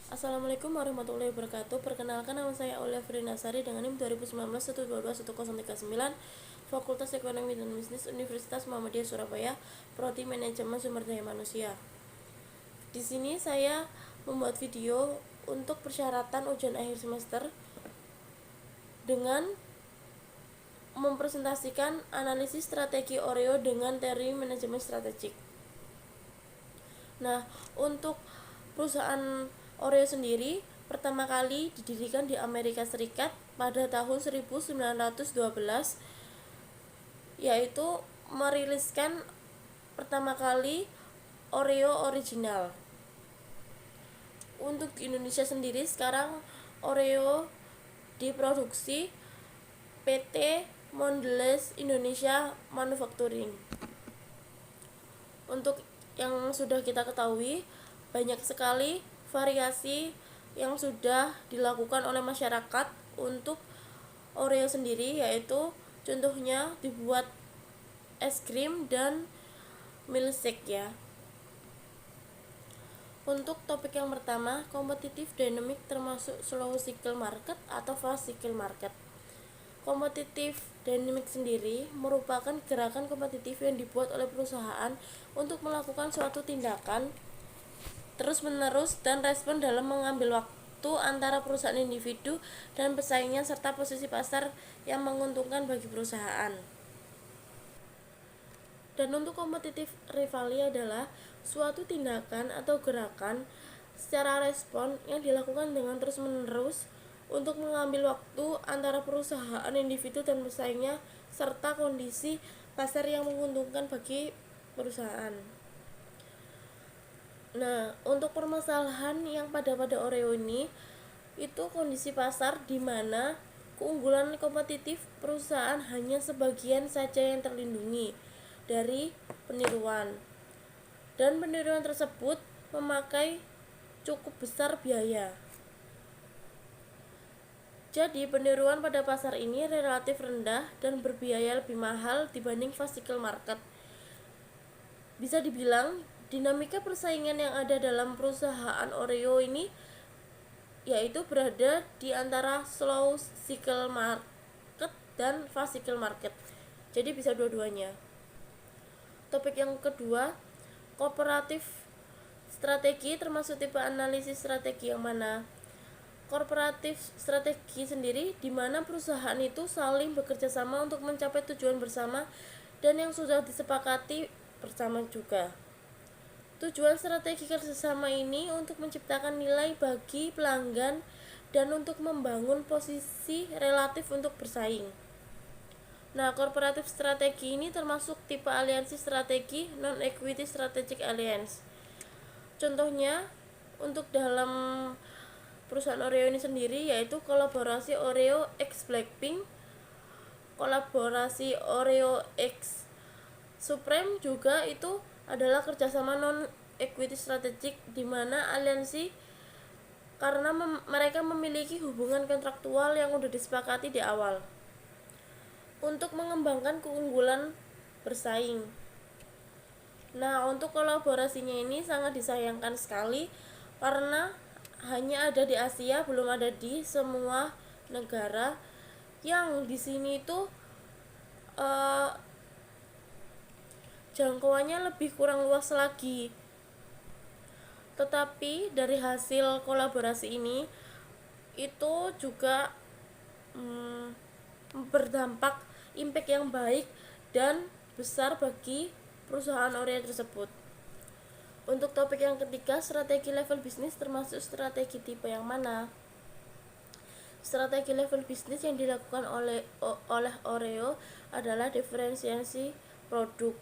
Assalamualaikum warahmatullahi wabarakatuh. Perkenalkan, nama saya Aulia Nasari dengan NIM 2019 Fakultas Ekonomi dan Bisnis Universitas Muhammadiyah Surabaya, Prodi Manajemen Sumber Daya Manusia. Di sini saya membuat video untuk persyaratan ujian akhir semester dengan mempresentasikan analisis strategi Oreo dengan teori manajemen strategik. Nah, untuk perusahaan Oreo sendiri pertama kali didirikan di Amerika Serikat pada tahun 1912, yaitu meriliskan pertama kali Oreo original. Untuk di Indonesia sendiri sekarang Oreo diproduksi PT Mondelez Indonesia Manufacturing. Untuk yang sudah kita ketahui, banyak sekali variasi yang sudah dilakukan oleh masyarakat untuk Oreo sendiri, yaitu contohnya dibuat es krim dan milkshake ya. Untuk topik yang pertama, kompetitif dynamic termasuk slow cycle market atau fast cycle market. Kompetitif dynamic sendiri merupakan gerakan kompetitif yang dibuat oleh perusahaan untuk melakukan suatu tindakan terus-menerus dan respon dalam mengambil waktu antara perusahaan individu dan pesaingnya serta posisi pasar yang menguntungkan bagi perusahaan. Dan untuk kompetitif rivalry adalah suatu tindakan atau gerakan secara respon yang dilakukan dengan terus-menerus untuk mengambil waktu antara perusahaan individu dan pesaingnya serta kondisi pasar yang menguntungkan bagi perusahaan. Nah, untuk permasalahan yang pada Oreo ini itu kondisi pasar di mana keunggulan kompetitif perusahaan hanya sebagian saja yang terlindungi dari peniruan, dan peniruan tersebut memakai cukup besar biaya. Jadi peniruan pada pasar ini relatif rendah dan berbiaya lebih mahal dibanding fast cycle market. Bisa dibilang dinamika persaingan yang ada dalam perusahaan Oreo ini yaitu berada di antara slow cycle market dan fast cycle market. Jadi bisa dua-duanya. Topik yang kedua, kooperatif strategi termasuk tipe analisis strategi yang mana? Kooperatif strategi sendiri di mana perusahaan itu saling bekerja sama untuk mencapai tujuan bersama dan yang sudah disepakati bersama juga. Tujuan strategi kerjasama ini untuk menciptakan nilai bagi pelanggan dan untuk membangun posisi relatif untuk bersaing. Nah, kooperatif strategi ini termasuk tipe aliansi strategi non-equity strategic alliance. Contohnya untuk dalam perusahaan Oreo ini sendiri yaitu kolaborasi Oreo x Blackpink, kolaborasi Oreo x Supreme juga itu adalah kerjasama non-equity strategic di mana aliansi karena mereka memiliki hubungan kontraktual yang sudah disepakati di awal untuk mengembangkan keunggulan bersaing. Nah, untuk kolaborasinya ini sangat disayangkan sekali karena hanya ada di Asia, belum ada di semua negara, yang di sini itu jangkauannya lebih kurang luas lagi. Tetapi dari hasil kolaborasi ini itu juga berdampak impact yang baik dan besar bagi perusahaan Oreo tersebut. Untuk topik yang ketiga, strategi level bisnis termasuk strategi tipe yang mana? Strategi level bisnis yang dilakukan oleh Oreo adalah diferensiasi produk.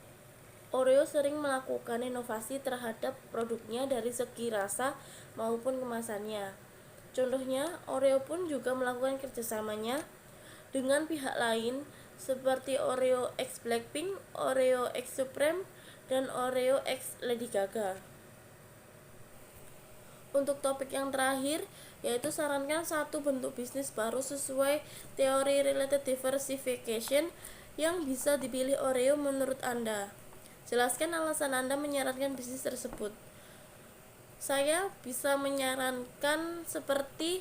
Oreo sering melakukan inovasi terhadap produknya dari segi rasa maupun kemasannya. Contohnya, Oreo pun juga melakukan kerjasamanya dengan pihak lain seperti Oreo x Blackpink, Oreo x Supreme, dan Oreo x Lady Gaga. Untuk topik yang terakhir yaitu sarankan satu bentuk bisnis baru sesuai teori related diversification yang bisa dipilih Oreo menurut Anda. Jelaskan alasan Anda menyarankan bisnis tersebut. saya bisa menyarankan seperti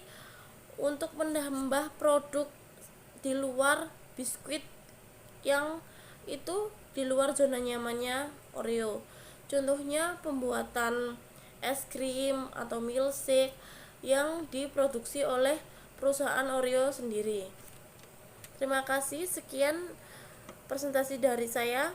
untuk menambah produk di luar biskuit yang itu di luar zona nyamannya Oreo. Contohnya pembuatan es krim atau milkshake yang diproduksi oleh perusahaan Oreo sendiri. Terima kasih, sekian presentasi dari saya.